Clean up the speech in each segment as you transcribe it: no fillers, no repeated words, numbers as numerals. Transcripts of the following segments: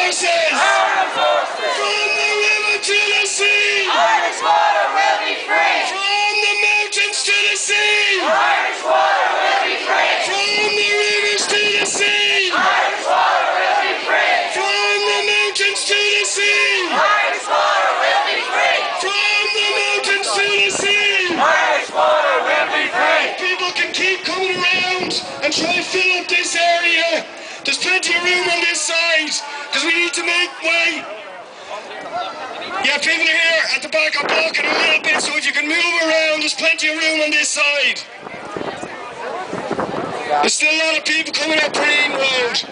resources! From the river to the sea! Irish water will be free! From the mountains to the sea! Irish water will be free! From the rivers to the sea! Irish water will be free! From the mountains to the sea! Irish water will be free! From the mountains to the sea! Irish water will be free! People can keep coming around and try to fill up this area. There's plenty of room on this side, because we need to make way. Yeah, people are here at the back are blocking a little bit, so if you can move around, there's plenty of room on this side. There's still a lot of people coming up Green Road.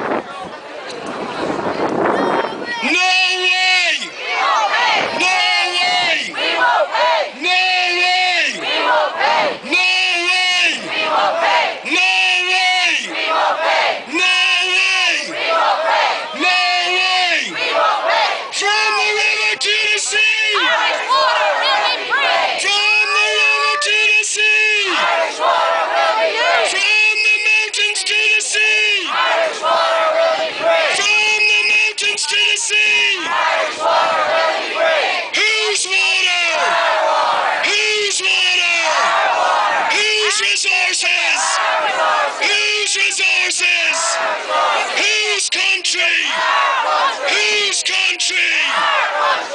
No way! We won't pay! No way! We won't pay! No way! We won't pay! No way! We won't pay! No way! We won't pay! No way! We won't pay! No way! We won't pay! From the river to the sea! Irish water will be free! From the river to the sea! Irish water will be free! From the mountains to the sea! Irish water will be free! From the mountains to the sea! Irish water will be free! Whose water? Whose water? Whose resources? Whose resources? Whose country? Whose country?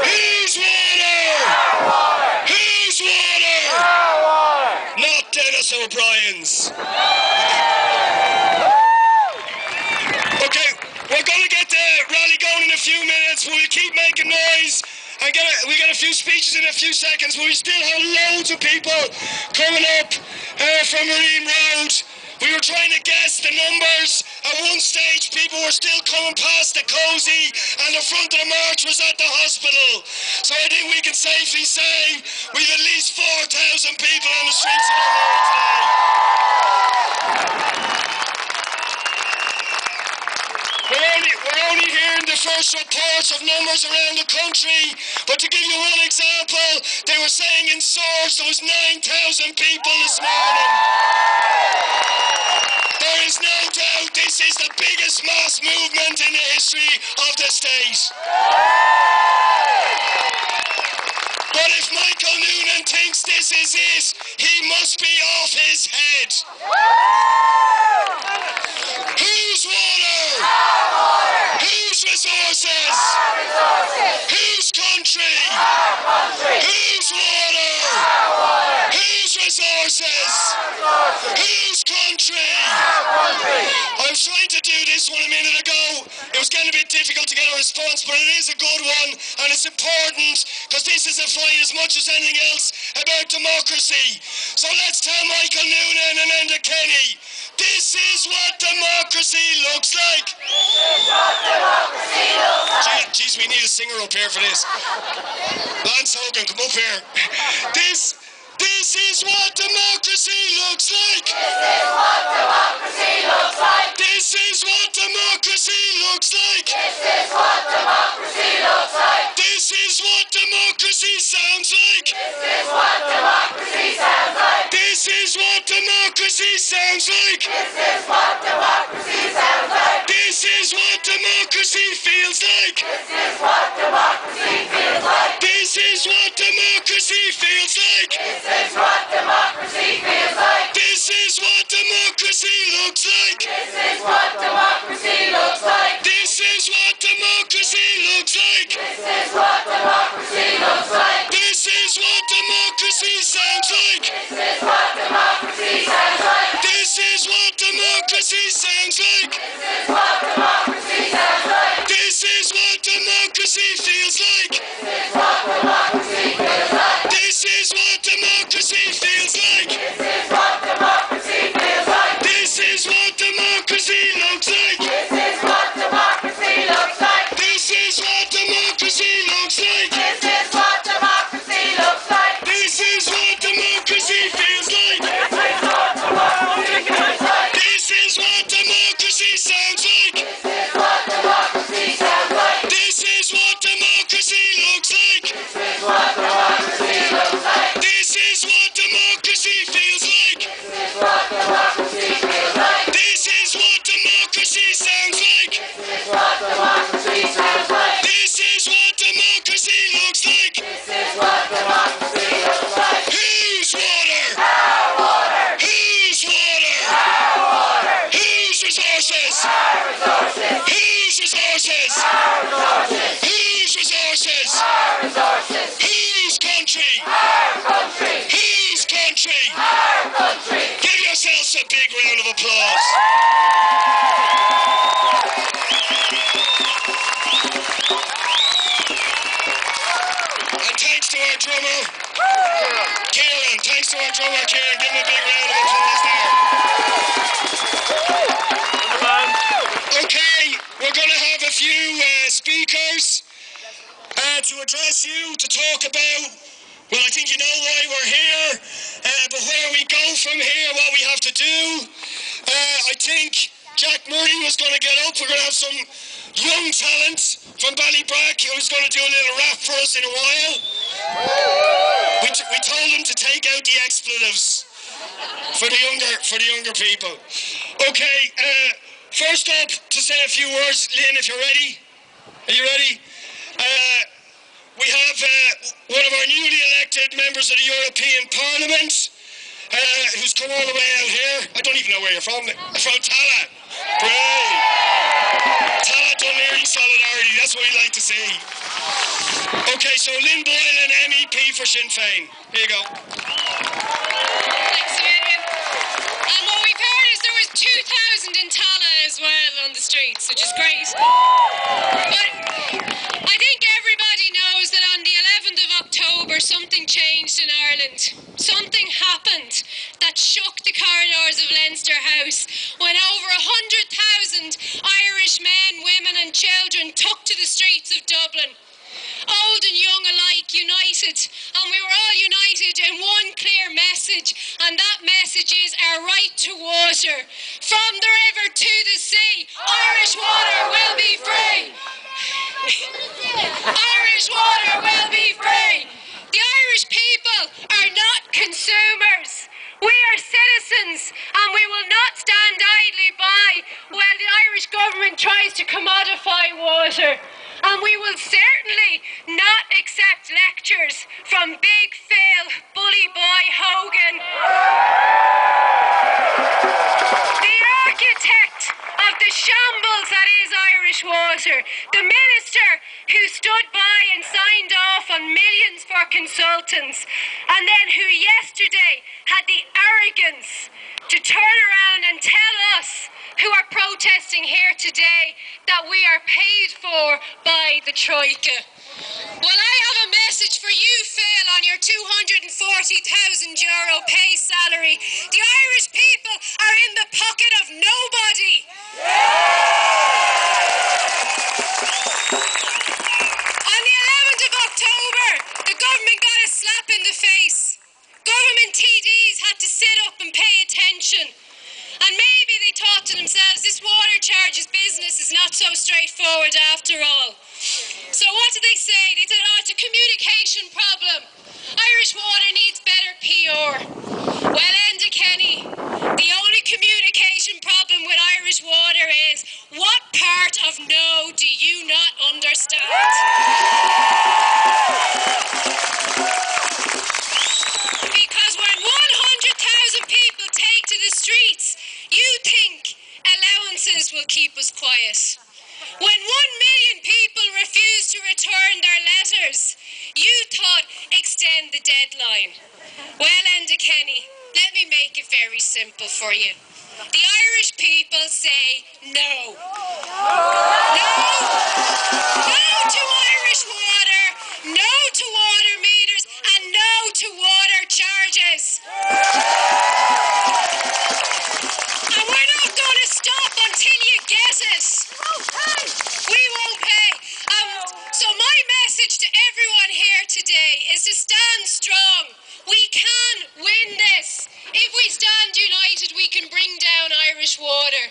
Whose water? Whose water? Not Dennis O'Brien's. Okay, we're gonna get the rally going in a few minutes. We'll keep making noise. We got a few speeches in a few seconds, but we still have loads of people coming up from Marine Road. We were trying to guess the numbers. At one stage, people were still coming past the Cozy, and the front of the march was at the hospital. So I think we can safely say we've at least 4,000 people on the streets of Laoghaire today. We're only hearing the first reports of numbers around the country, but to give you one example, they were saying in Swords there was 9,000 people this morning. There is no doubt this is the biggest mass movement in the history of the state. But if Michael Noonan thinks this is it, he must be off his head. Whose water? Whose resources? Whose country? Whose water? Whose resources? Whose country? I was trying to do this one a minute ago. It was getting a bit difficult to get a response, but it is a good one, and it's important, because this is a fight as much as anything else about democracy. So let's tell Michael Noonan and Enda Kenny, this is what democracy looks like. This is what democracy looks like. Jeez, we need a singer up here for this. Lance Hogan, come up here. This is what democracy looks like. This is what democracy looks like. This is what democracy looks like. This is what democracy looks like. This is what democracy sounds like. This is what democracy sounds like. This is what democracy sounds like. This is what democracy sounds like. This is what democracy feels like. This is what democracy feels like. This is what democracy feels like. This is what democracy feels like. This is what democracy looks like. This is what democracy looks like. This is what democracy looks like. This is what democracy looks like. This is what democracy sounds like. This is what democracy sounds like. This is what democracy sounds like. This is what democracy sounds like. This is what democracy feels like. This is what democracy feels like. This is what democracy feels like. This is what democracy feels like. This is what democracy looks like. This is what democracy looks like. This is what democracy looks like. This is what democracy looks like. This is what democracy feels like. This is what democracy feels like. This is what democracy sounds like. This is what democracy sounds like. This is what democracy looks like. One more, Kieran. Give him a big round of applause there. Okay, we're going to have a few speakers to address you, to talk about, well, I think you know why we're here, but where we go from here, what we have to do. I think Jack Murray was going to get up. We're going to have some young talent from Ballybrack who's going to do a little rap for us in a while. We told him to take out the expletives for the younger people. Okay, first up to say a few words, Lynn, if you're ready. Are you ready? We have one of our newly elected members of the European Parliament, who's come all the way out here. I don't even know where you're from. I'm from Tala. Great. Tala Dunleary solidarity, that's what we like to see. Okay, so Lynn Boylan, M.E.P for Sinn Fein. Here you go. Thanks a million. What we've heard is there was 2,000 in Tala as well on the streets, which is great. But I think everybody knows that on the 11th of October something changed in Ireland. Something happened that shook the corridors of Leinster House when over 100,000 Irish men, women and children took to the streets of Dublin. Old and young alike united, and we were all united in one clear message, and that message is our right to water. From the river to the sea, Irish water will be free. Irish water will be free. The Irish people are not consumers. We are citizens, and we will not stand idly by while the Irish government tries to commodify water. And we will certainly not accept lectures from Big Phil, Bully Boy Hogan, the architect of the shambles that is Irish water, the minister who stood by and signed off on millions for consultants, and then who yesterday had the arrogance to turn around and tell us who are protesting here today that we are paid for by the Troika. Well, I have a message for you, Phil, on your €240,000 pay salary. The Irish people are in the pocket of nobody. On the 11th of October, the government got a slap in the face. Government TDs had to sit up and pay attention. And maybe they thought to themselves, this water charges business is not so straightforward after all. So what did they say? They said, oh, it's a communication problem. Irish water needs better PR. Well, Enda Kenny, the only communication problem with Irish water is, what part of no do you not understand? Because when 100,000 people take to the streets, you think allowances will keep us quiet. When 1 million people refuse to return their letters, you thought extend the deadline. Well, Enda Kenny, let me make it very simple for you. The Irish people say no. No! No to Irish water, no to water meters, and no to water charges. And we're not going to stop until you get it. We won't pay. So my message to everyone here today is to stand strong. We can win this. If we stand united, we can bring down Irish water.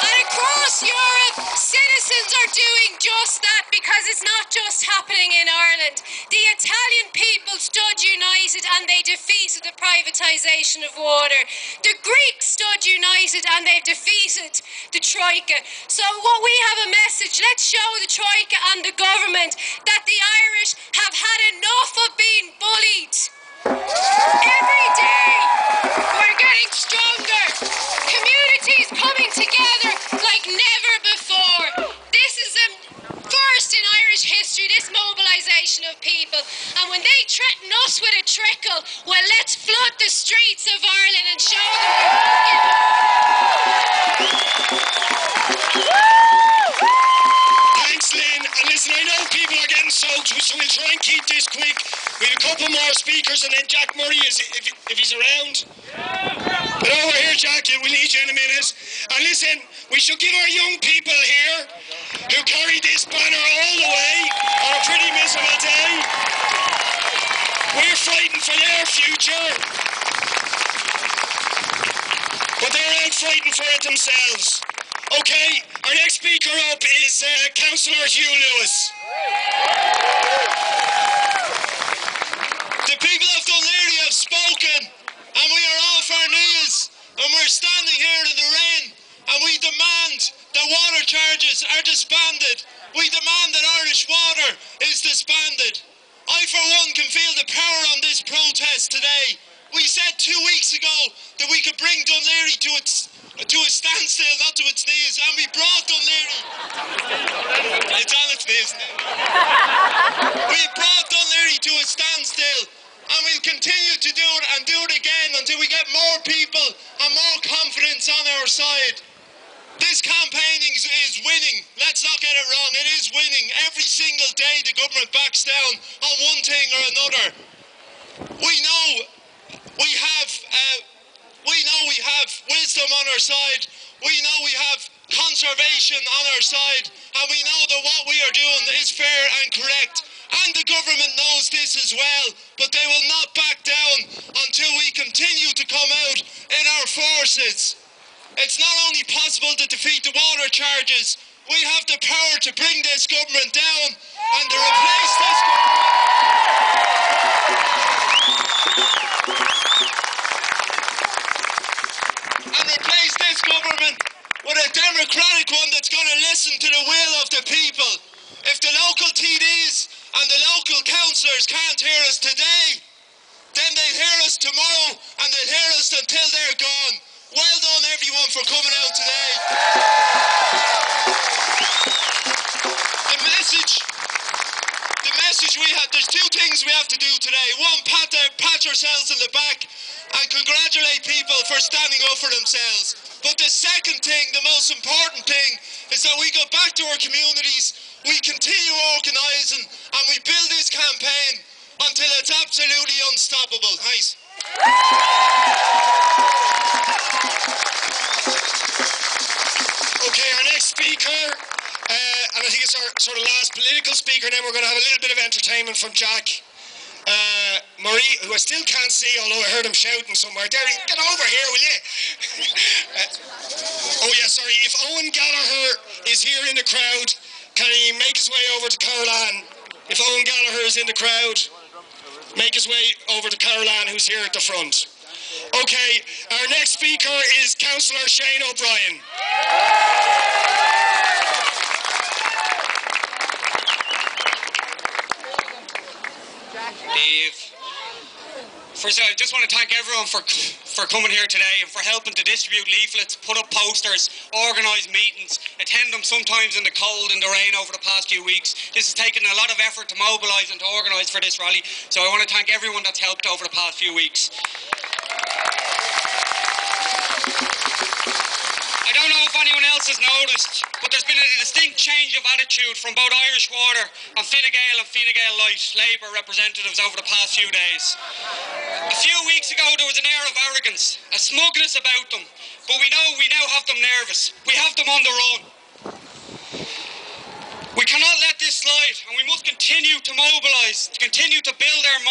And across Europe, citizens are doing just that, because it's not just happening in Ireland. The Italian people stood united and they defeated the privatisation of water. The Greeks stood united and they've defeated the Troika. So what we have a message, let's show the Troika and the government that the Irish have had enough of being bullied. Every day we're getting stronger. Communities coming together like never before. This is a first in Irish history, this mobilisation of people. And when they threaten us with a trickle, well, let's flood the streets of Ireland and show them we won't give up. Thanks, Lynn. And listen, I know people are getting soaked, so we'll try and keep this quick. We have a couple more speakers, and then Jack Murray, if he's around. Get over here, Jack. We'll need you in a minute. And listen, we should give our young people here who carry this banner all the way on a pretty miserable day. We're fighting for their future, but they're out fighting for it themselves. Okay, our next speaker up is Councillor Hugh Lewis. The people of Cllr have spoken, and we are off our knees, and we're standing here in the rain, and we demand that water charges are disbanded. We demand that Irish Water is disbanded. I, for one, can feel the power on this protest today. We said 2 weeks ago that we could bring Dún Laoghaire to a standstill, not to its knees, and we brought Dún Laoghaire. It's on its knees now. We brought Dún Laoghaire to a standstill, and we'll continue to do it and do it again until we get more people and more confidence on our side. This campaigning is winning. Let's not get it wrong. It is winning. Every single day the government backs down on one thing or another. We know we have wisdom on our side. We know we have conservation on our side, and we know that what we are doing is fair and correct. And the government knows this as well, but they will not back down until we continue to come out in our forces. It's not only possible to defeat the water charges, we have the power to bring this government down and to replace this government with a democratic one that's going to listen to the will of the people. If the local TDs and the local councillors can't hear us today, then they'll hear us tomorrow, and they'll hear us until they're gone. Well done, everyone, for coming out today. The message we have, there's two things we have to do today. One, pat ourselves in the back and congratulate people for standing up for themselves. But the second thing, the most important thing, is that we go back to our communities, we continue organising, and we build this campaign until it's absolutely unstoppable. Thanks. Okay, our next speaker, and I think it's our sort of last political speaker, and then we're going to have a little bit of entertainment from Jack Murray, who I still can't see, although I heard him shouting somewhere. Derry, get over here, will you? Oh yeah, sorry, if Owen Gallagher is here in the crowd, can he make his way over to Cllr? If Owen Gallagher is in the crowd, make his way over to Cllr, who's here at the front. Okay, our next speaker is Councillor Shane O'Brien. Dave. First of all, I just want to thank everyone for coming here today and for helping to distribute leaflets, put up posters, organise meetings, attend them sometimes in the cold and the rain over the past few weeks. This has taken a lot of effort to mobilise and to organise for this rally, so I want to thank everyone that's helped over the past few weeks. I don't know if anyone else has noticed, but there's been a distinct change of attitude from both Irish Water and Fine Gael and Fine Gael Light Labour representatives over the past few days. A few weeks ago there was an air of arrogance, a smugness about them, but we now have them nervous. We have them on the run. We cannot let this slide, and we must continue to mobilise, to continue to build our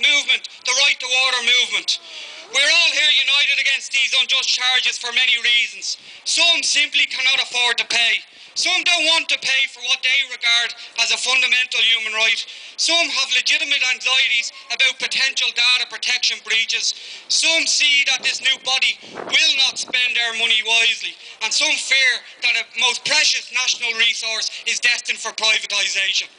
movement, the Right to Water movement. We're all here united against these unjust charges for many reasons. Some simply cannot afford to pay. Some don't want to pay for what they regard as a fundamental human right. Some have legitimate anxieties about potential data protection breaches. Some see that this new body will not spend their money wisely. And some fear that a most precious national resource is destined for privatisation.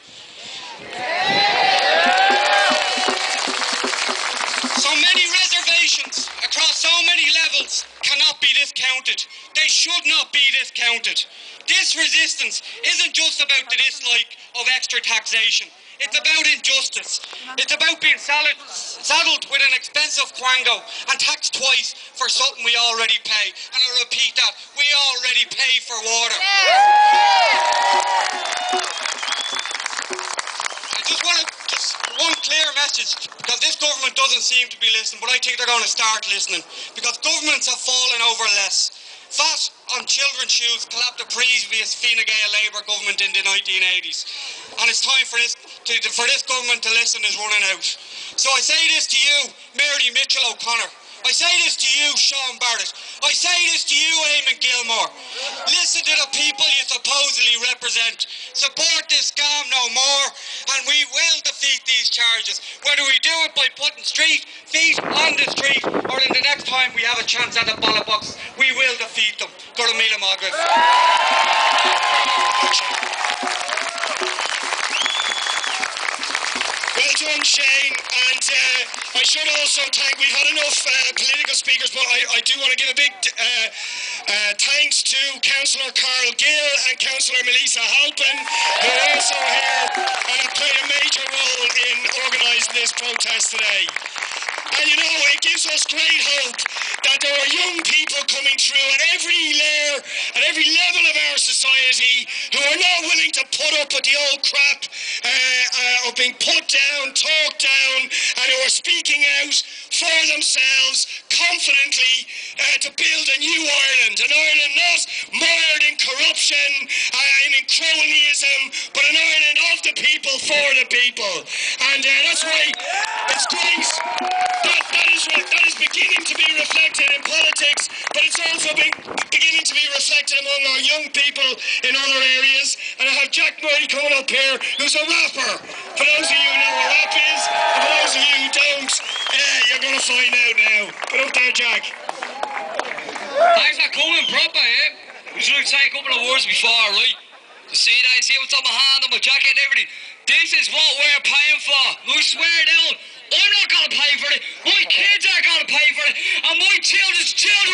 So many reservations across so many levels cannot be discounted. They should not be discounted. This resistance isn't just about the dislike of extra taxation. It's about injustice. It's about being saddled with an expensive quango and taxed twice for something we already pay. And I repeat that, we already pay for water. I just want to, one clear message, because this government doesn't seem to be listening, but I think they're going to start listening, because governments have fallen over less. VAT on children's shoes collapsed the previous Fine Gael Labour government in the 1980s, and it's time for this government to listen is running out. So I say this to you, Mary Mitchell O'Connor. I say this to you, Sean Barrett. I say this to you, Eamon Gilmore. Listen to the people you supposedly represent. Support this scam no more, and we will defeat these charges. Whether we do it by putting feet on the street, or in the next time we have a chance at the ballot box, we will defeat them. Go to Mila Margaret. Well done, Shane, and I should also thank, we've had enough political speakers, but I do want to give a big thanks to Councillor Carl Gill and Councillor Melissa Halpin, who are also here and have played a major role in organising this protest today. And you know, it gives us great hope that there are young people coming through at every layer, at every level of our society, who are not willing to put up with the old crap of being put down, talked down, and who are speaking out for themselves confidently to build a new Ireland. An Ireland not mired in corruption and in cronyism, but an Ireland of the people, for the people. And that's why it's great that is beginning to be reflected in politics, but it's also beginning to be reflected among our young people in other areas. And I have Jack Murray coming up here, who's a rapper. For those of you who know what rap is, and for those of you who don't, you're going to find out now. Get up there, Jack. Thanks for coming proper, eh? We should say a couple of words before, right? To see that, see what's on my hand, on my jacket and everything. This is what we're paying for. I swear down, I'm not going to pay for it. My kids aren't going to pay for it. And my children's children